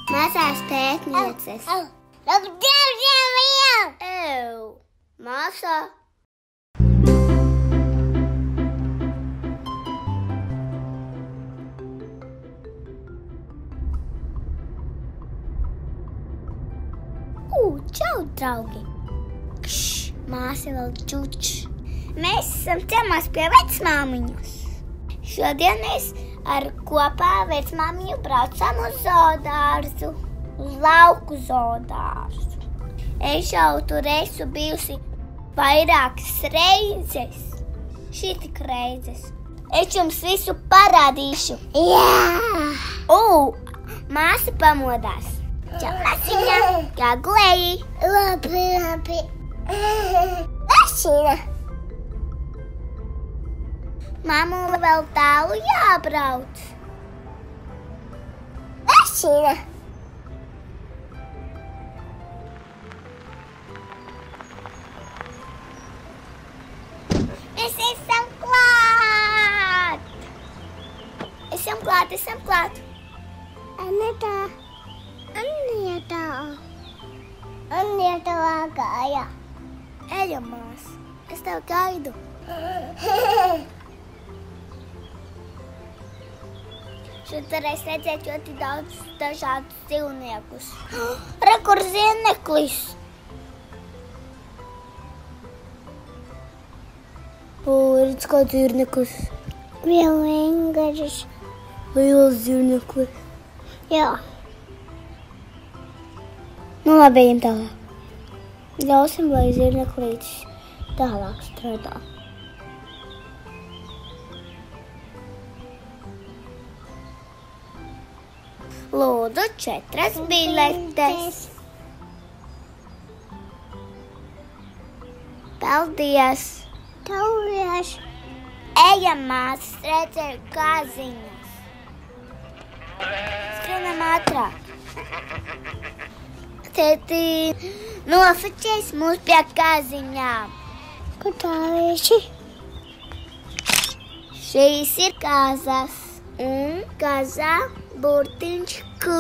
Mazās pētnieces. Māsā. Čau, draugi! Kšš, māsa vēl čuč. Mēs esam ciemās pie vecmāmiņas. Šodien mēs kopā vecmāmiņu braucam uz zoodārzu, uz lauku zoodārzu. Es jau tur esmu bijusi vairākas reizes. Šitik reizes. Es jums visu parādīšu. Jā! Māsa pamodās. Čau, Lasiņa, kā gulēji? Labi. Lasiņa. Mammu vēl tālu jābrauc. Lasiņa. Mēs esam klāt. Esam klāt. Anita gāja. Ejam, mās. Es tev gaidu. Šeit varēs redzēt ļoti daudz dažādus dzīvniekus. Re, kur zieneklis. Redz, kā dzīvniekus. Viengažas. Liels dzīvniekus. Jā. Nu, labi, ejam tālāk. Ļausim, lai zirneklītis tālāk strādā. Lūdzu, 4 biļetes. Paldies. Ejam, māsas, redzēju kāziņas. Skrienam ātrāk. Tēti, nofočēs mūs pie kāziņām. Kur tā vieši? Šīs ir kāzas. Un kāzā burtiņš K.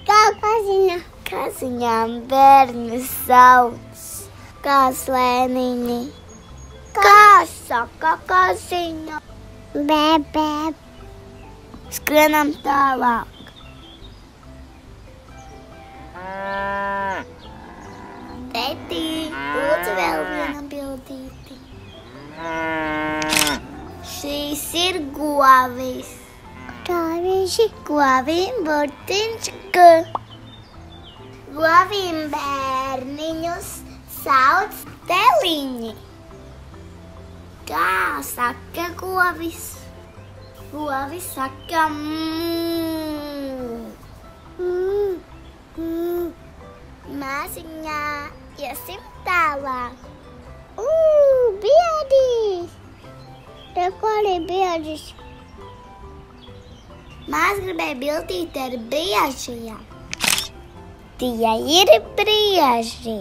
Kā kāziņa? Kāziņām bērni sauc. Kāslēniņi. Kā saka kāziņa? Bē. Skrienam tālāk. Tēti, lūdzu vēl viena bildīti. Šīs ir govis. Tā visi govīm burtiņš G. Govīm bērniņus sauc teliņi. Kā saka govis? Govis saka Māsiņā, iesim tālāk. Biedis! Te ko arī biedis? Mās gribēja bildīt ar briežiem. Tie ir brieži.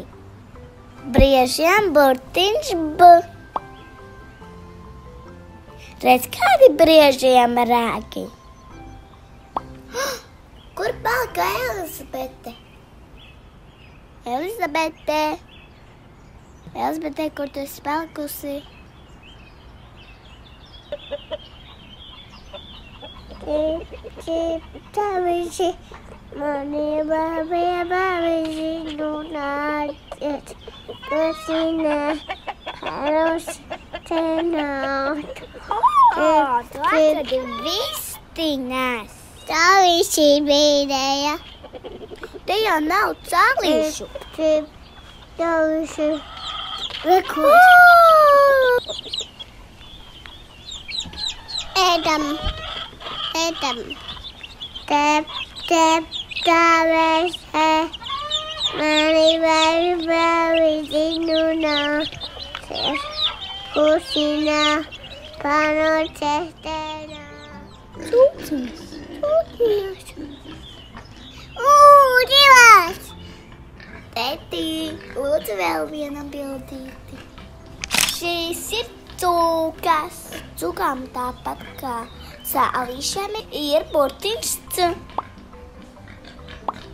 Briežiem burtiņš B. Redz, kādi briežiem rāgi? Kur palika Elizabete? Elizabete, kur tu esi palikusi? Tā visi mani babiši runājiet, kusina parus cenāt. Tu atradi vistiņas. Tā visi bīdēja. Te jau nav cālīšu. Tā visi rekord. Ēdam. Tep, tā vēsē. Mani babiši runājiet, kusina parus cenāt. Sūciņas. Divas! Tēti, lūdzu vēl viena bildīti. Šīs ir cūkas. Cūkām tāpat kā cēlīšiem ir burtiņš C.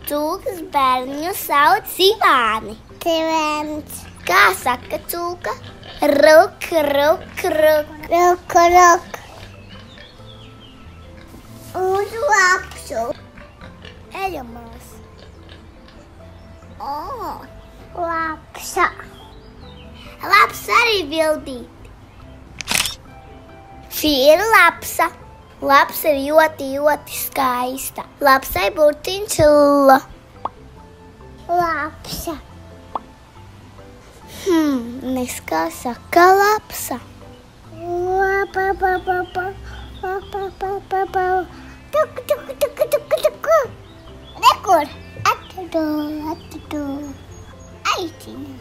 Cūkas bērniņu sauc Ivāni. Ivāns. Kā saka cūka? Ruk, ruk, ruk. Ruk, ruk. Uz lapsu. Ejam, mās. Lapsa. Lapsa arī bildīt. Šī ir lapsa. Lapsa ir ļoti skaista. Lapsai burtiņš L. Lapsa. Neskā saka lapsa. Rekur. Atadu. Aitiņa.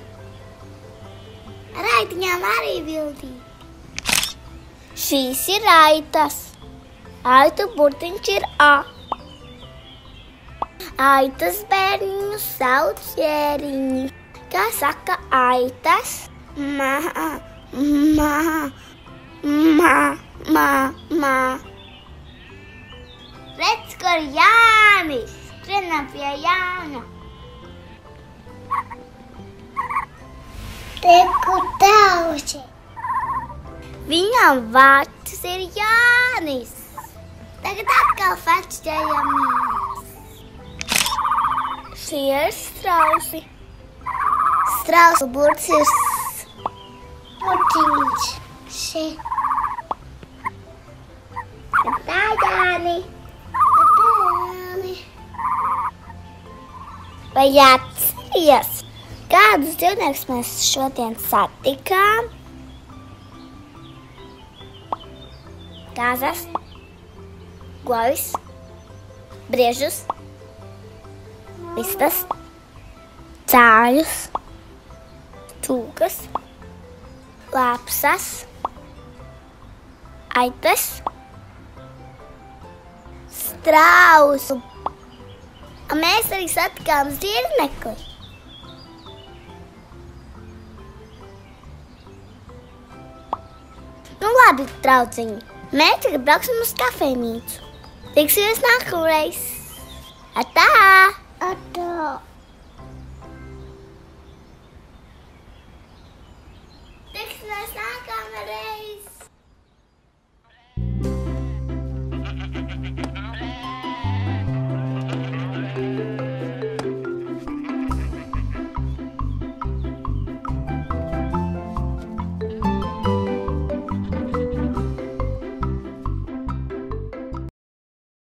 Raitiņām arī bildīt. Šīs ir aitas. Aitu burtiņš ir A. Aitas bērniņu sauc Jēriņi. Kā saka aitas? Mā. Redz, kur Jānis. Skrienam pie Jāņa. Teku tauši. Viņam vārds ir Jānis. Tagad atkal fečķējamies. Šie ir strausi. Strausu burts ir burtiņš. Še. Tā, Jāni. Vai atceries, kādus dzīvniekus mēs šodien satikām? Kāzas, govis, briežus, vistas, cāļus, cūkas, lapsas, aitas, strausu. Mēs arī satikām zirnekli. Nu labi, draudziņi. Mēs tagad brauksim uz kafejnīcu. Tiksimies nākamreiz. Atā! Atā!